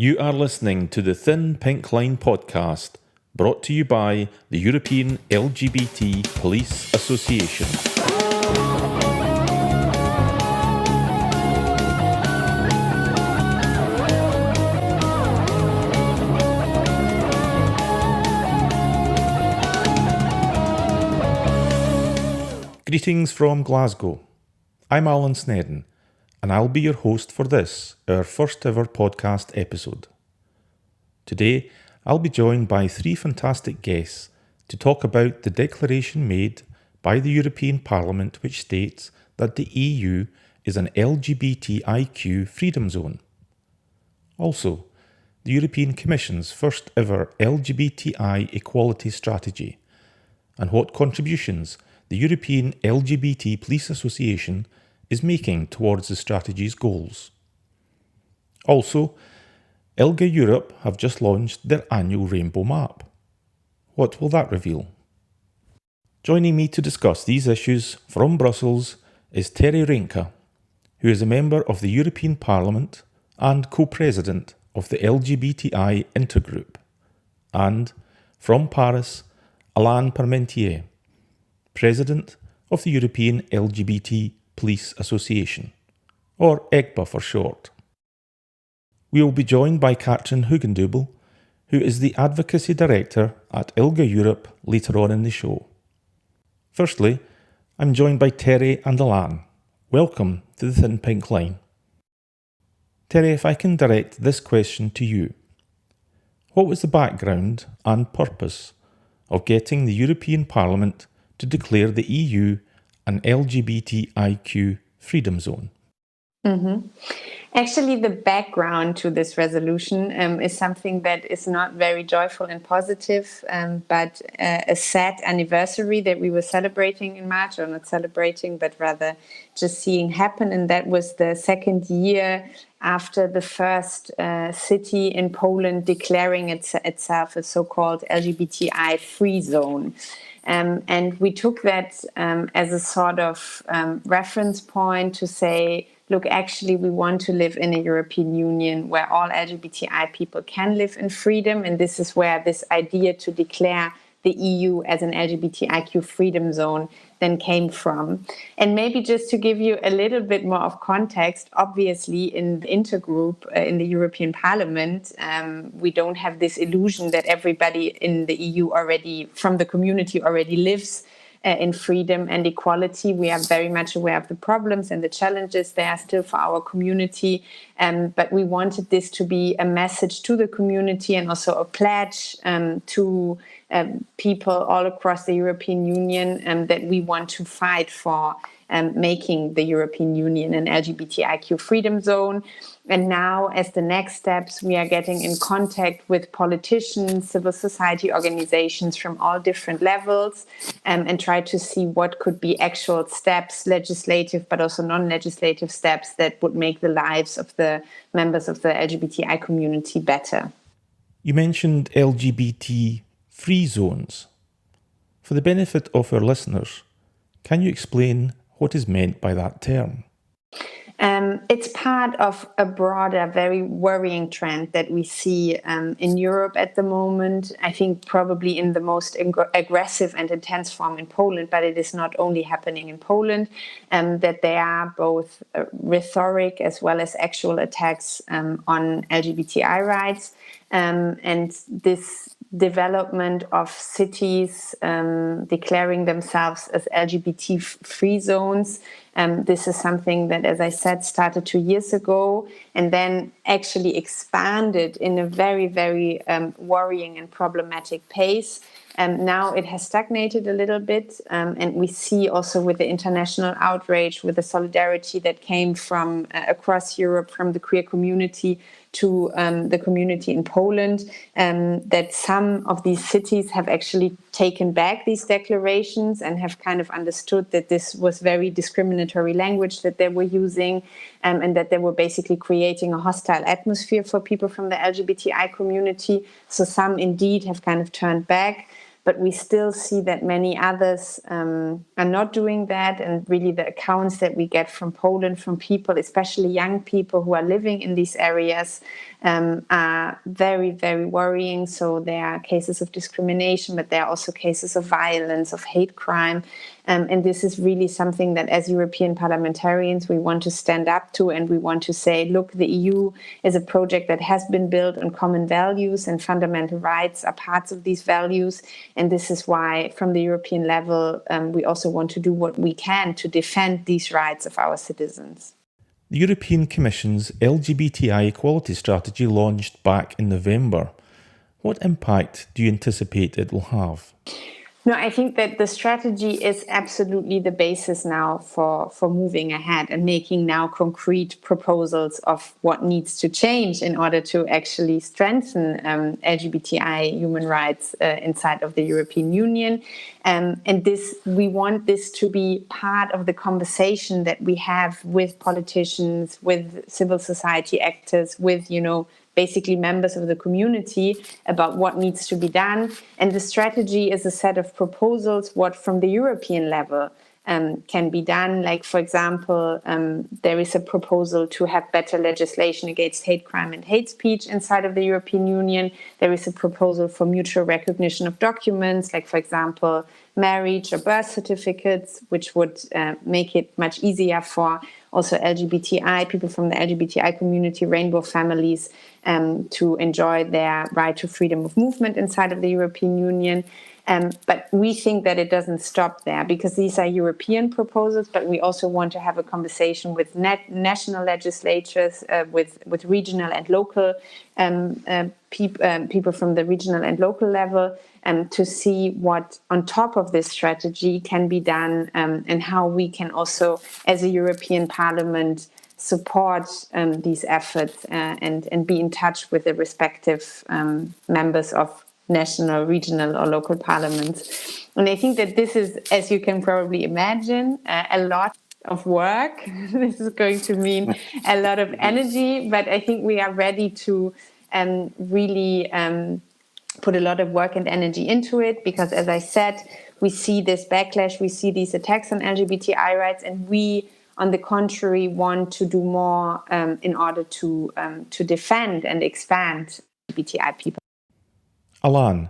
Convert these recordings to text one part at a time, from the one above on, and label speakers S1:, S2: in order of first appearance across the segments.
S1: You are listening to the Thin Pink Line podcast, brought to you by the European LGBT Police Association. Greetings from Glasgow. I'm Alan Snedden, and I'll be your host for this, our first ever podcast episode. Today, I'll be joined by three fantastic guests to talk about the declaration made by the European Parliament which states that the EU is an LGBTIQ freedom zone. Also, the European Commission's first ever LGBTI equality strategy, and what contributions the European LGBT Police Association is making towards the strategy's goals. Also, ILGA Europe have just launched their annual Rainbow Map. What will that reveal? Joining me to discuss these issues from Brussels is Terry Reinke, who is a member of the European Parliament and co-president of the LGBTI Intergroup, and from Paris, Alain Parmentier, president of the European LGBT Police Association, or EGPA for short. We will be joined by Katrin Hugendubel, who is the Advocacy Director at ILGA Europe later on in the show. Firstly, I'm joined by Terry and Alain. Welcome to the Thin Pink Line. Terry, if I can direct this question to you. What was the background and purpose of getting the European Parliament to declare the EU an LGBTIQ freedom zone?
S2: Actually, the background to this resolution is something that is not very joyful and positive, but a sad anniversary that we were celebrating in March, or not celebrating, but rather just seeing happen. And that was the second year after the first city in Poland declaring itself a so-called LGBTI free zone. And we took that as a sort of reference point to say, look, actually, we want to live in a European Union where all LGBTI people can live in freedom. And this is where this idea to declare the EU as an LGBTIQ freedom zone then came from. And maybe just to give you a little bit more of context, obviously in the intergroup in the European Parliament, we don't have this illusion that everybody in the EU already, from the community already lives in freedom and equality. We are very much aware of the problems and the challenges there are still for our community. But we wanted this to be a message to the community and also a pledge to people all across the European Union that we want to fight for making the European Union an LGBTIQ freedom zone. And now, as the next steps, we are getting in contact with politicians, civil society organizations from all different levels, and try to see what could be actual steps, legislative but also non-legislative steps that would make the lives of the members of the LGBTI community better.
S1: You mentioned LGBT free zones. For the benefit of our listeners, can you explain what is meant by that term?
S2: It's part of a broader, very worrying trend that we see in Europe at the moment. I think probably in the most aggressive and intense form in Poland, but it is not only happening in Poland, that there are both rhetoric as well as actual attacks on LGBTI rights. And this development of cities declaring themselves as LGBT-free zones. This is something that, as I said, started 2 years ago and then actually expanded in a very, very worrying and problematic pace. Now it has stagnated a little bit, and we see also with the international outrage, with the solidarity that came from across Europe, from the queer community to the community in Poland, that some of these cities have actually taken back these declarations and have kind of understood that this was very discriminatory language that they were using, and that they were basically creating a hostile atmosphere for people from the LGBTI community. So some indeed have kind of turned back. but we still see that many others are not doing that. And really the accounts that we get from Poland, from people, especially young people who are living in these areas, are very, very worrying. So there are cases of discrimination, but there are also cases of violence, of hate crime. And this is really something that as European parliamentarians, we want to stand up to, and we want to say, look, the EU is a project that has been built on common values, and fundamental rights are parts of these values. And this is why from the European level, we also want to do what we can to defend these rights of our citizens.
S1: The European Commission's LGBTI equality strategy launched back in November. What impact do you anticipate it will have?
S2: No, I think that the strategy is absolutely the basis now for moving ahead and making now concrete proposals of what needs to change in order to actually strengthen LGBTI human rights inside of the European Union. And we want this to be part of the conversation that we have with politicians, with civil society actors, with, basically members of the community about what needs to be done. And the strategy is a set of proposals, what from the European level can be done. Like, for example, there is a proposal to have better legislation against hate crime and hate speech inside of the European Union. There is a proposal for mutual recognition of documents, like, for example, marriage or birth certificates, which would make it much easier for also LGBTI, people from the LGBTI community, rainbow families, to enjoy their right to freedom of movement inside of the European Union. But we think that it doesn't stop there, because these are European proposals, but we also want to have a conversation with national legislatures, with regional and local people from the regional and local level, to see what on top of this strategy can be done, and how we can also, as a European Parliament, support these efforts and be in touch with the respective members of national, regional or local parliaments. And I think that this is, as you can probably imagine, a lot of work. This is going to mean a lot of energy, but I think we are ready to really put a lot of work and energy into it, because, as I said, we see this backlash, we see these attacks on LGBTI rights, and we, on the contrary, want to do more in order to defend and expand LGBTI people.
S1: Alan,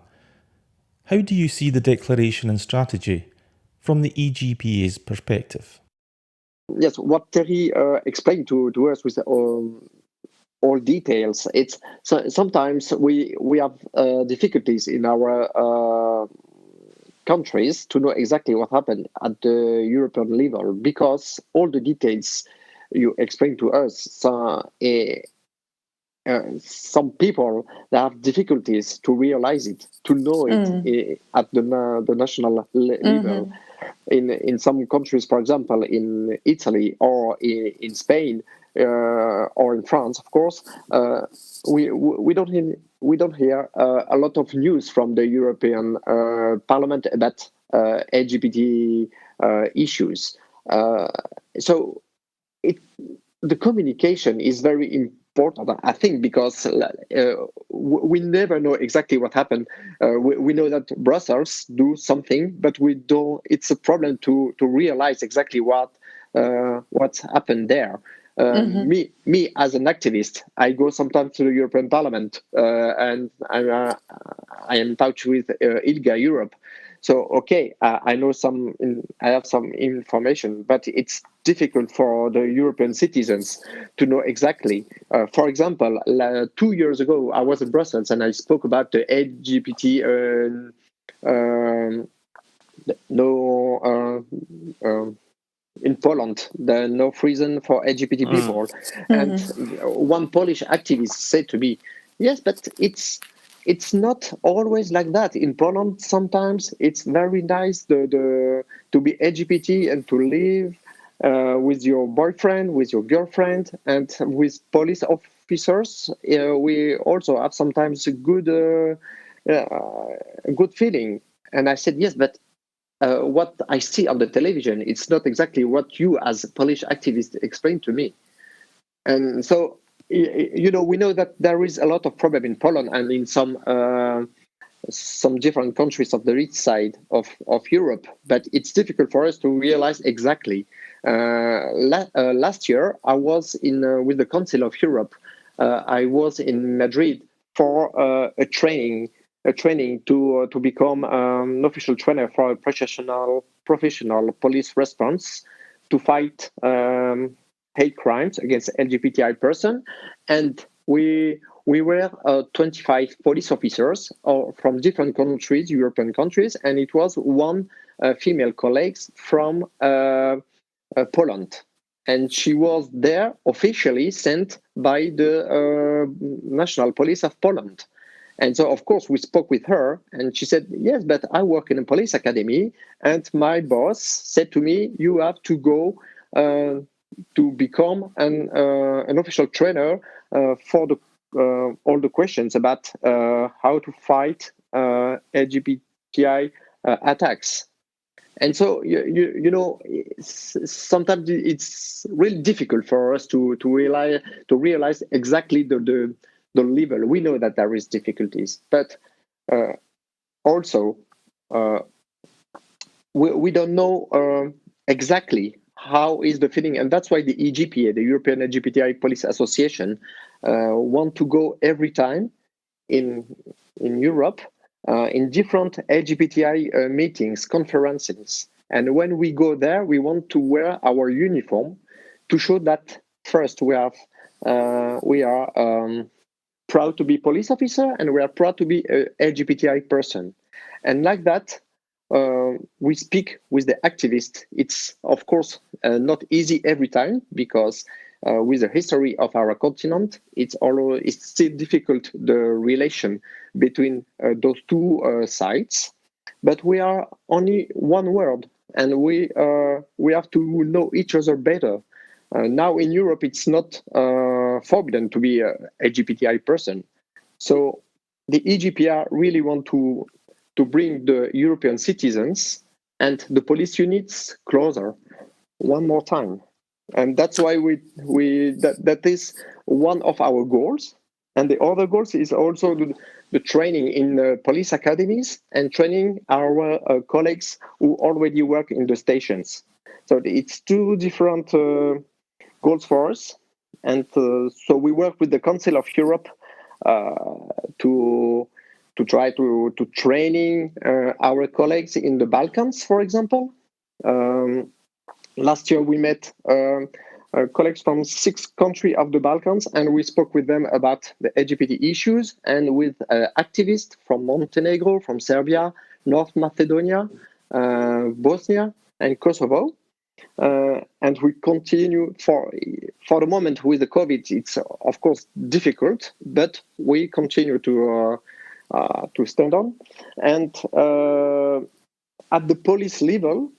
S1: how do you see the declaration and strategy from the EGPA's perspective?
S3: Yes, what Terry explained to us with all details, it's sometimes we have difficulties in our countries to know exactly what happened at the European level, because all the details you explained to us, some people they have difficulties to realize it, to know it at the national level. In some countries, for example, in Italy or in Spain or in France, of course, we don't hear a lot of news from the European Parliament about LGBT issues. So the communication is very important, I think, because we never know exactly what happened. We know that Brussels do something, but we don't. It's a problem to realize exactly what's happened there. Me as an activist, I go sometimes to the European Parliament, and I am in touch with ILGA Europe. So okay, I know I have some information, but it's difficult for the European citizens to know exactly. For example, 2 years ago, I was in Brussels and I spoke about the LGBT in Poland, the no prison for LGBT people. And one Polish activist said to me, yes, but it's not always like that. In Poland, sometimes it's very nice to be LGBT and to live with your boyfriend, with your girlfriend, and with police officers. We also have sometimes a good feeling. And I said, yes, but what I see on the television, it's not exactly what you as a Polish activist explained to me. And so, we know that there is a lot of problem in Poland and in some some different countries of the east side of Europe, but it's difficult for us to realize exactly. Last year, I was in with the Council of Europe. I was in Madrid for a training to become an official trainer for a professional police response to fight hate crimes against LGBTI person, and we were 25 police officers from different countries, European countries, and it was one female colleague from Poland. And she was there officially sent by the National Police of Poland. And so, of course, we spoke with her, and she said, yes, but I work in a police academy, and my boss said to me, you have to go to become an official trainer for the all the questions about how to fight LGBTI attacks. And so, you know, sometimes it's really difficult for us to realize exactly the level. We know that there is difficulties, but also we don't know exactly how is the feeling, and that's why the EGPA, the European LGBTI Police Association, want to go every time in Europe in different LGBTI meetings, conferences, and when we go there, we want to wear our uniform to show that first we are proud to be police officer, and we are proud to be a LGBTI person, and like that. We speak with the activists. It's, of course, not easy every time because with the history of our continent, it's still difficult, the relation between those two sides. But we are only one world, and we have to know each other better. Now in Europe, it's not forbidden to be a LGBTI person. So the EGPR really want to bring the European citizens and the police units closer one more time. And that's why that is one of our goals. And the other goals is also the training in police academies and training our colleagues who already work in the stations. So it's two different goals for us. And so we work with the Council of Europe to try to training our colleagues in the Balkans, for example. Last year we met colleagues from 6 countries of the Balkans, and we spoke with them about the LGBT issues, and with activists from Montenegro, from Serbia, North Macedonia, Bosnia, and Kosovo. And we continue for the moment with the COVID. It's of course difficult, but we continue to stand on. And at the police level,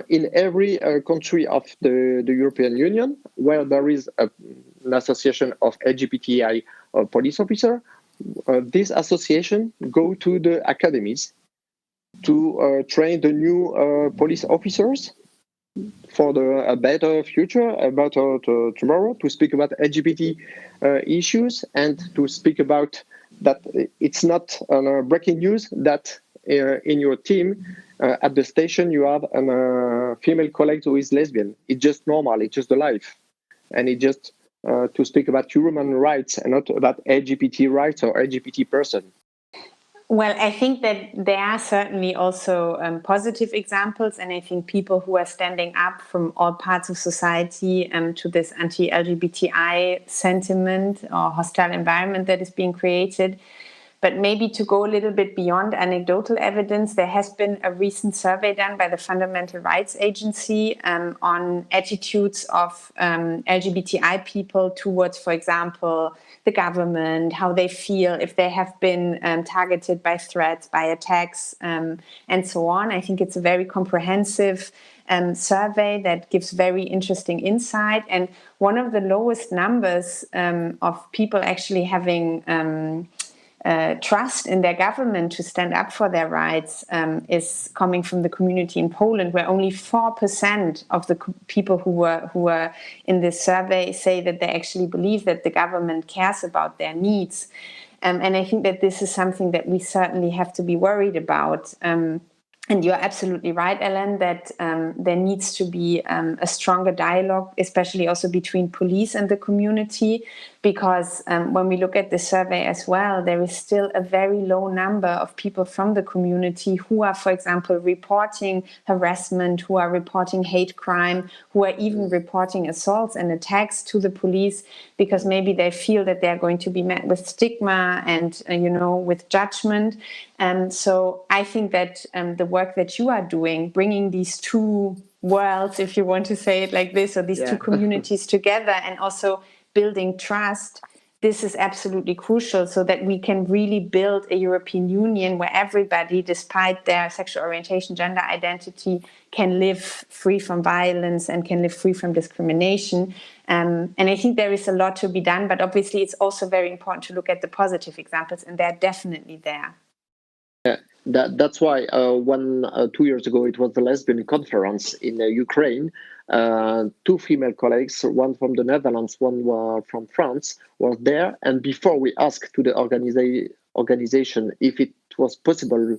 S3: in every country of the European Union where there is an association of LGBTI police officer, this association go to the academies to train the new police officers for a better future, a better tomorrow, to speak about LGBT issues, and to speak about that it's not breaking news that in your team at the station you have a female colleague who is lesbian. It's just normal, it's just the life. And it just to speak about human rights and not about LGBT rights or LGBT person.
S2: Well, I think that there are certainly also positive examples, and I think people who are standing up from all parts of society to this anti-LGBTI sentiment or hostile environment that is being created. But maybe to go a little bit beyond anecdotal evidence, there has been a recent survey done by the Fundamental Rights Agency on attitudes of LGBTI people towards, for example, the government, how they feel, if they have been targeted by threats, by attacks, and so on. I think it's a very comprehensive survey that gives very interesting insight. And one of the lowest numbers of people actually having trust in their government to stand up for their rights is coming from the community in Poland, where only 4% of the people who were in this survey say that they actually believe that the government cares about their needs. And I think that this is something that we certainly have to be worried about. And you're absolutely right, Ellen, that there needs to be a stronger dialogue, especially also between police and the community, because when we look at the survey as well, there is still a very low number of people from the community who are, for example, reporting harassment, who are reporting hate crime, who are even reporting assaults and attacks to the police, because maybe they feel that they're going to be met with stigma and, with judgment. So I think that the work that you are doing, bringing these two worlds, if you want to say it like this, or these two communities together, and also building trust, this is absolutely crucial so that we can really build a European Union where everybody, despite their sexual orientation, gender identity, can live free from violence and can live free from discrimination. And I think there is a lot to be done, but obviously it's also very important to look at the positive examples, and they're definitely there.
S3: That's why 2 years ago it was the lesbian conference in Ukraine. Two female colleagues, one from the Netherlands, one from France, was there. And before we asked to the organization if it was possible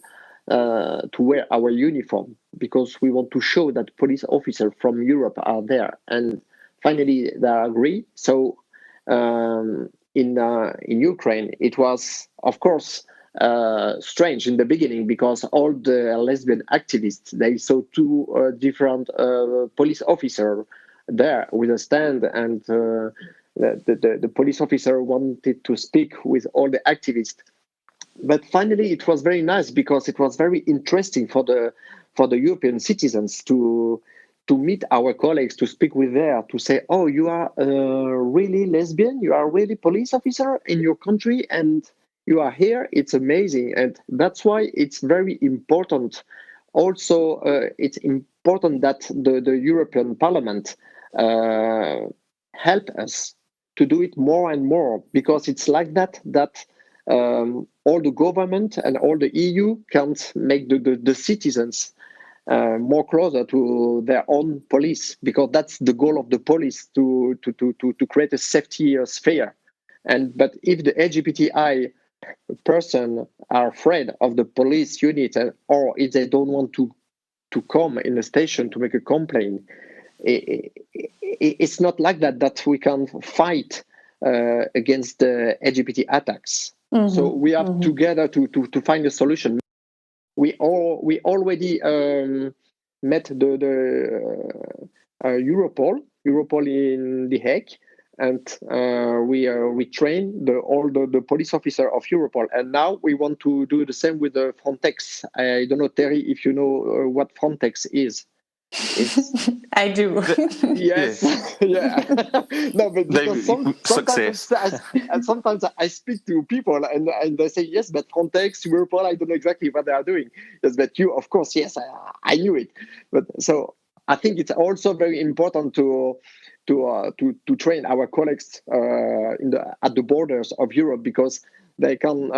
S3: to wear our uniform, because we want to show that police officers from Europe are there. And finally they agree. So in Ukraine, it was, of course, strange in the beginning, because all the lesbian activists, they saw two different police officers there with a stand, and the police officer wanted to speak with all the activists. But finally it was very nice, because it was very interesting for the European citizens to meet our colleagues, to speak with them, to say, oh, you are really lesbian, you are really police officer in your country, and you are here. It's amazing. And that's why it's very important. Also, it's important that the European Parliament help us to do it more and more, because it's like that all the government and all the EU can't make the citizens more closer to their own police, because that's the goal of the police, to create a safety sphere. But if the LGBTI person are afraid of the police unit, or if they don't want to come in the station to make a complaint, it's not like that we can fight against the LGBT attacks. Mm-hmm. So we have together to find a solution. We already met the Europol in The Hague. And we train all the police officer of Europol, and now we want to do the same with the Frontex. I don't know, Terry, if you know what Frontex is.
S2: I do.
S3: Yes, yeah. No, but sometimes I speak to people and they say, yes, but Frontex, Europol, I don't know exactly what they are doing. Yes, but you, of course, yes, I knew it. But so I think it's also very important to train our colleagues at the borders of Europe, because they can,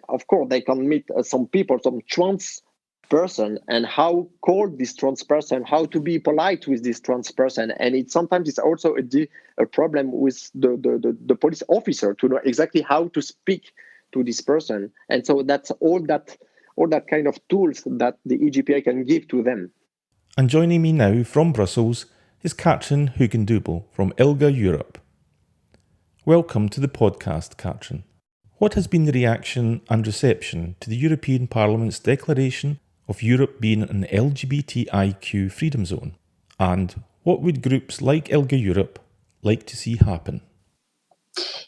S3: of course, they can meet some people, some trans person, and how call this trans person, how to be polite with this trans person, and sometimes it's also a problem with the police officer to know exactly how to speak to this person, and so that's all that kind of tools that the EGPI can give to them.
S1: And joining me now from Brussels is Katrin Hugendubel from ILGA Europe. Welcome to the podcast, Katrin. What has been the reaction and reception to the European Parliament's declaration of Europe being an LGBTIQ freedom zone? And what would groups like ILGA Europe like to see happen?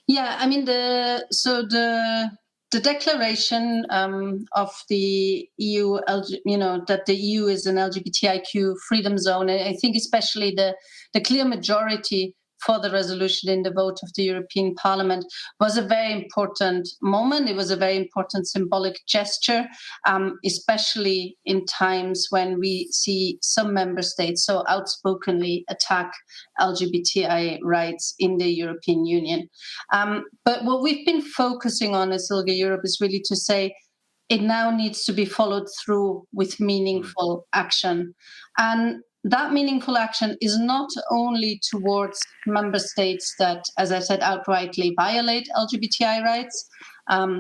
S4: Yeah, I mean, the declaration of the EU, that the EU is an LGBTIQ freedom zone, I think especially the clear majority for the resolution in the vote of the European Parliament was a very important moment. It was a very important symbolic gesture, especially in times when we see some member states so outspokenly attack LGBTI rights in the European Union. But what we've been focusing on as ILGA Europe is really to say it now needs to be followed through with meaningful action. And that meaningful action is not only towards member states that, as I said, outrightly violate LGBTI rights.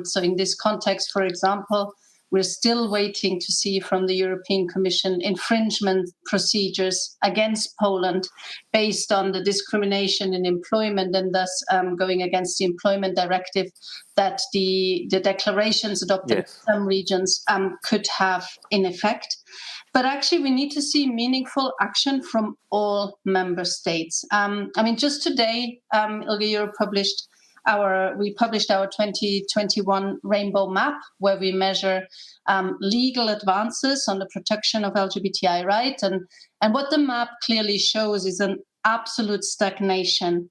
S4: So in this context, for example, we're still waiting to see from the European Commission infringement procedures against Poland based on the discrimination in employment and thus going against the employment directive that the declarations adopted in some regions could have in effect. But actually, we need to see meaningful action from all member states. Just today, ILGA Europe published our 2021 Rainbow Map, where we measure legal advances on the protection of LGBTI rights. And what the map clearly shows is an absolute stagnation.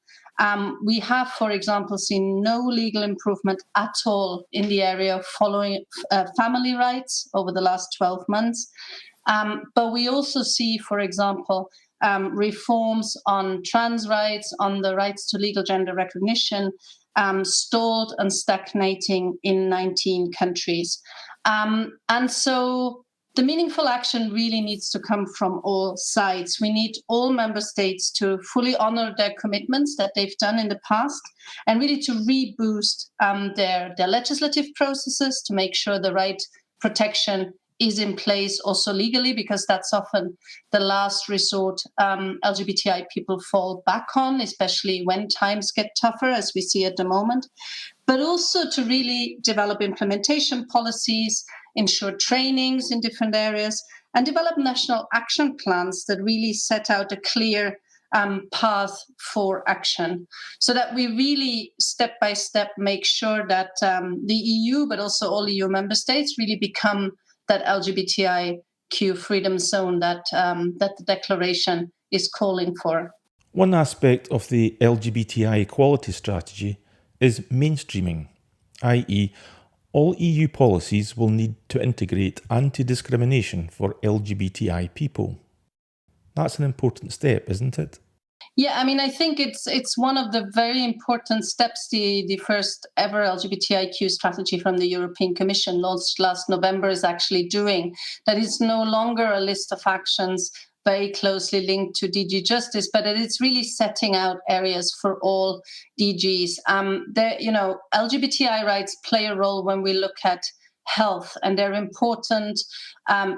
S4: We have, for example, seen no legal improvement at all in the area of following family rights over the last 12 months. But we also see, for example, reforms on trans rights, on the rights to legal gender recognition, stalled and stagnating in 19 countries. And so the meaningful action really needs to come from all sides. We need all member states to fully honor their commitments that they've done in the past and really to reboost their legislative processes to make sure the right protection is in place also legally, because that's often the last resort LGBTI people fall back on, especially when times get tougher, as we see at the moment. But also to really develop implementation policies, ensure trainings in different areas, and develop national action plans that really set out a clear path for action, so that we really step by step make sure that the EU, but also all EU member states, really become that LGBTIQ freedom zone that the declaration is calling for.
S1: One aspect of the LGBTI equality strategy is mainstreaming, i.e., all EU policies will need to integrate anti-discrimination for LGBTI people. That's an important step, isn't it?
S4: Yeah, I think it's one of the very important steps the first ever LGBTIQ strategy from the European Commission launched last November is actually doing. That it's no longer a list of actions very closely linked to DG Justice, but that it's really setting out areas for all DGs. LGBTI rights play a role when we look at health, and they're important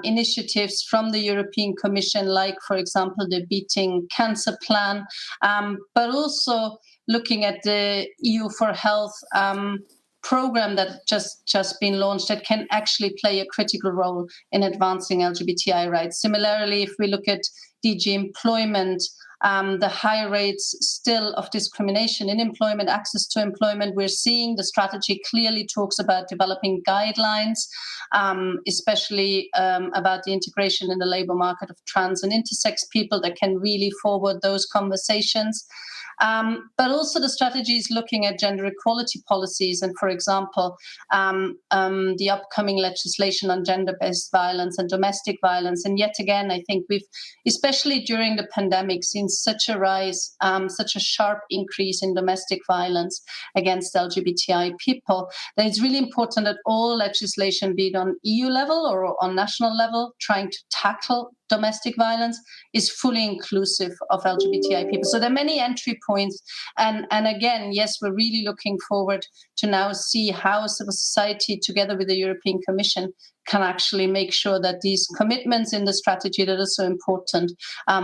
S4: initiatives from the European Commission, like, for example, the Beating Cancer Plan, but also looking at the EU for Health program that just been launched that can actually play a critical role in advancing LGBTI rights. Similarly, if we look at DG Employment, the high rates still of discrimination in employment, access to employment, we're seeing the strategy clearly talks about developing guidelines, especially about the integration in the labor market of trans and intersex people that can really forward those conversations. But also the strategy is looking at gender equality policies and, for example, the upcoming legislation on gender-based violence and domestic violence. And yet again, I think we've, especially during the pandemic, seen such a rise, such a sharp increase in domestic violence against LGBTI people, that it's really important that all legislation, be it on EU level or on national level, trying to tackle domestic violence, is fully inclusive of LGBTI people. So there are many entry points. And again, yes, we're really looking forward to now see how civil society, together with the European Commission, can actually make sure that these commitments in the strategy that are so important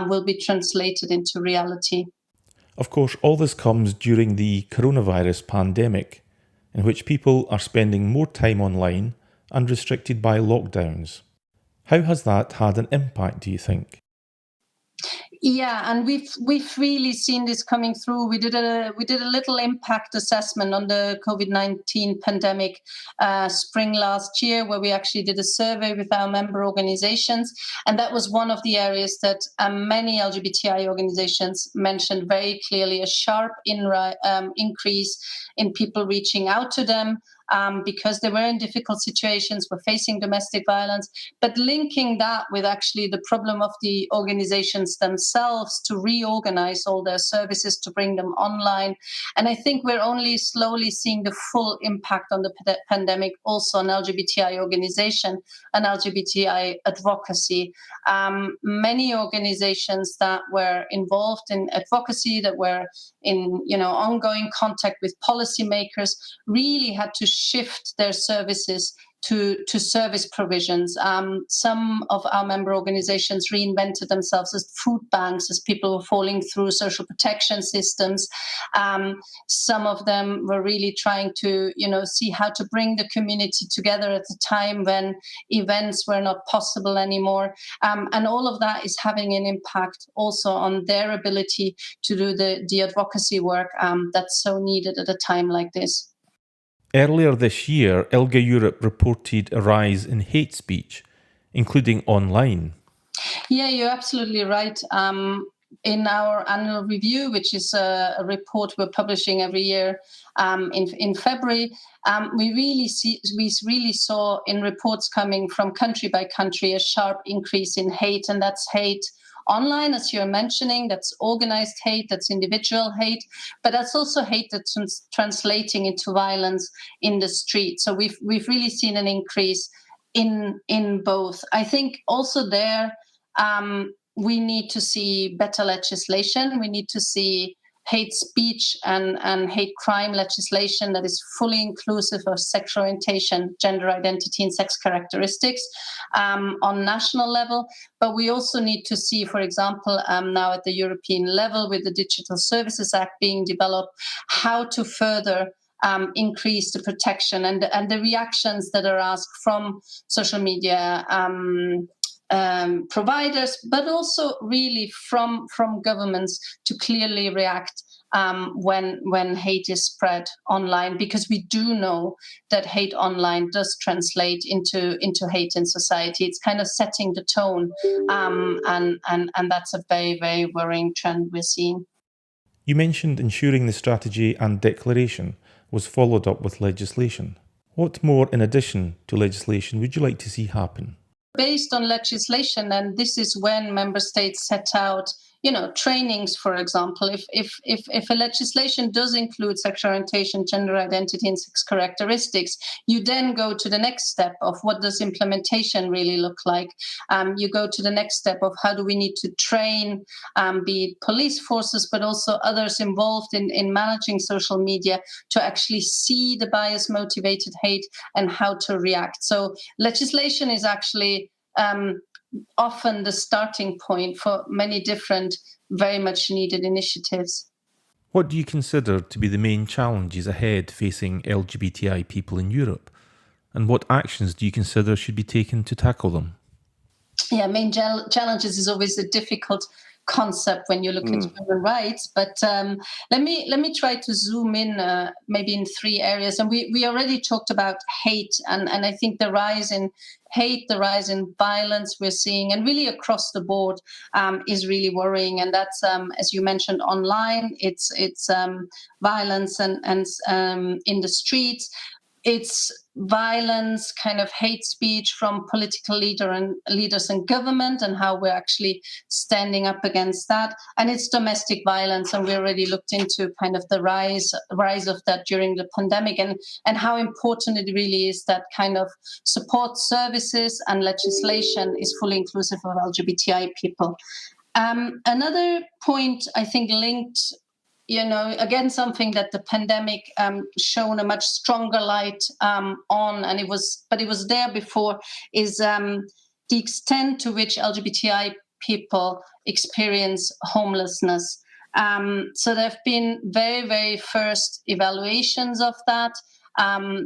S4: will be translated into reality.
S1: Of course, all this comes during the coronavirus pandemic, in which people are spending more time online and restricted by lockdowns. How has that had an impact, do you think?
S4: Yeah, and we've really seen this coming through. We did a little impact assessment on the COVID-19 pandemic spring last year, where we actually did a survey with our member organizations, and that was one of the areas that many LGBTI organizations mentioned very clearly: a sharp increase in people reaching out to them. Because they were in difficult situations, were facing domestic violence, but linking that with actually the problem of the organizations themselves to reorganize all their services, to bring them online. And I think we're only slowly seeing the full impact on the pandemic also on LGBTI organization and LGBTI advocacy. Many organizations that were involved in advocacy, that were in ongoing contact with policymakers, really had to shift their services to service provisions. Some of our member organizations reinvented themselves as food banks as people were falling through social protection systems. Some of them were really trying to, see how to bring the community together at a time when events were not possible anymore. And all of that is having an impact also on their ability to do the advocacy work that's so needed at a time like this.
S1: Earlier this year, ILGA Europe reported a rise in hate speech, including online.
S4: Yeah, you're absolutely right. In our annual review, which is a report we're publishing every year in February, we really saw in reports coming from country by country a sharp increase in hate, and that's hate online, as you're mentioning. That's organized hate, that's individual hate, but that's also hate that's translating into violence in the street. So we've really seen an increase in both. I think also there we need to see better legislation. We need to see hate speech and hate crime legislation that is fully inclusive of sexual orientation, gender identity, and sex characteristics on national level. But we also need to see, for example, now at the European level, with the Digital Services Act being developed, how to further increase the protection and the reactions that are asked from social media providers, but also really from governments to clearly react when hate is spread online, because we do know that hate online does translate into hate in society. It's kind of setting the tone, and that's a very, very worrying trend we're seeing.
S1: You mentioned ensuring the strategy and declaration was followed up with legislation. What more, in addition to legislation, would you like to see happen?
S4: Based on legislation, and this is when member states set out, trainings, for example. If a legislation does include sexual orientation, gender identity, and sex characteristics, you then go to the next step of what does implementation really look like. You go to the next step of how do we need to train, be it police forces, but also others involved in managing social media to actually see the bias-motivated hate and how to react. So legislation is actually often the starting point for many different, very much needed initiatives.
S1: What do you consider to be the main challenges ahead facing LGBTI people in Europe? And what actions do you consider should be taken to tackle them?
S4: Yeah, main challenges is always a difficult concept when you look at human rights, but let me try to zoom in maybe in three areas. And we already talked about hate, and I think the rise in hate, the rise in violence we're seeing, and really across the board, is really worrying. And that's, as you mentioned, online. It's violence and in the streets. It's violence, kind of hate speech from political leaders and government, and how we're actually standing up against that. And it's domestic violence, and we already looked into kind of the rise of that during the pandemic, and how important it really is that kind of support services and legislation is fully inclusive of LGBTI people. Another point, I think, linked, again, something that the pandemic shone a much stronger light on, and it was there before, is the extent to which LGBTI people experience homelessness. So there have been very, very first evaluations of that.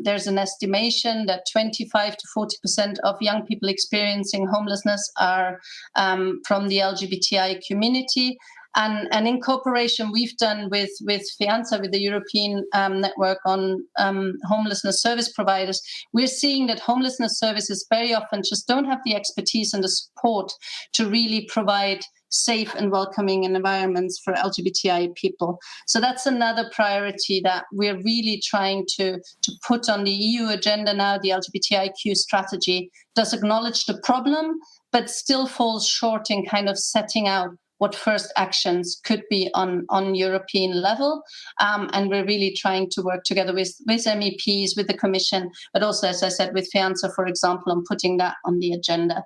S4: There's an estimation that 25 to 40% of young people experiencing homelessness are from the LGBTI community. And in cooperation we've done with FIANZA, with the European Network on Homelessness Service Providers, we're seeing that homelessness services very often just don't have the expertise and the support to really provide safe and welcoming environments for LGBTI people. So that's another priority that we're really trying to put on the EU agenda now. The LGBTIQ strategy does acknowledge the problem, but still falls short in kind of setting out what first actions could be on European level. And we're really trying to work together with MEPs, with the Commission, but also, as I said, with FIANZA, for example, on putting that on the agenda.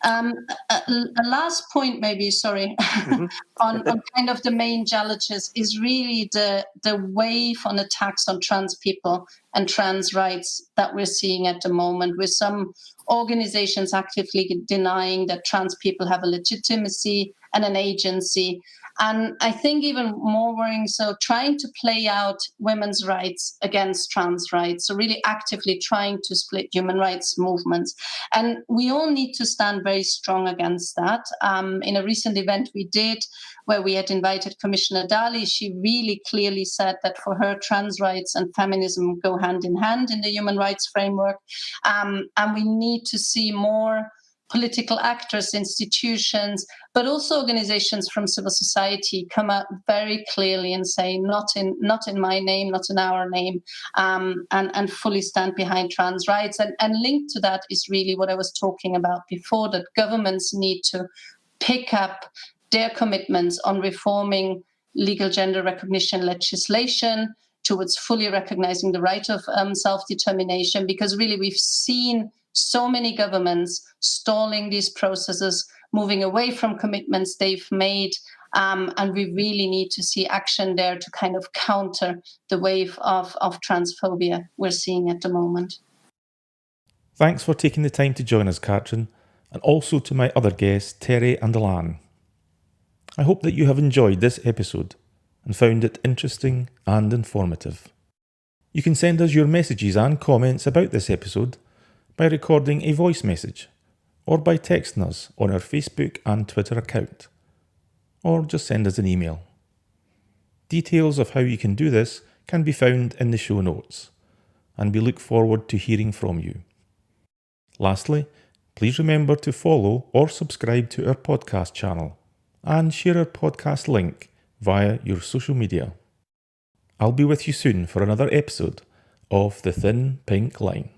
S4: A last point, maybe, sorry, on kind of the main challenges is really the wave on attacks on trans people and trans rights that we're seeing at the moment, with some organizations actively denying that trans people have a legitimacy and an agency. And I think even more worrying, so trying to play out women's rights against trans rights, so really actively trying to split human rights movements. And we all need to stand very strong against that. In a recent event we did, where we had invited Commissioner Dalli, she really clearly said that for her, trans rights and feminism go hand in hand in the human rights framework. And we need to see more political actors, institutions, but also organizations from civil society come out very clearly and say, not in my name, not in our name, and fully stand behind trans rights. And linked to that is really what I was talking about before, that governments need to pick up their commitments on reforming legal gender recognition legislation towards fully recognizing the right of self-determination, because really we've seen so many governments stalling these processes, moving away from commitments they've made, and we really need to see action there to kind of counter the wave of transphobia we're seeing at the moment.
S1: Thanks for taking the time to join us, Katrin, and also to my other guests, Terry and Alan. I hope that you have enjoyed this episode and found it interesting and informative. You can send us your messages and comments about this episode by recording a voice message, or by texting us on our Facebook and Twitter account, or just send us an email. Details of how you can do this can be found in the show notes, and we look forward to hearing from you. Lastly, please remember to follow or subscribe to our podcast channel, and share our podcast link via your social media. I'll be with you soon for another episode of The Thin Pink Line.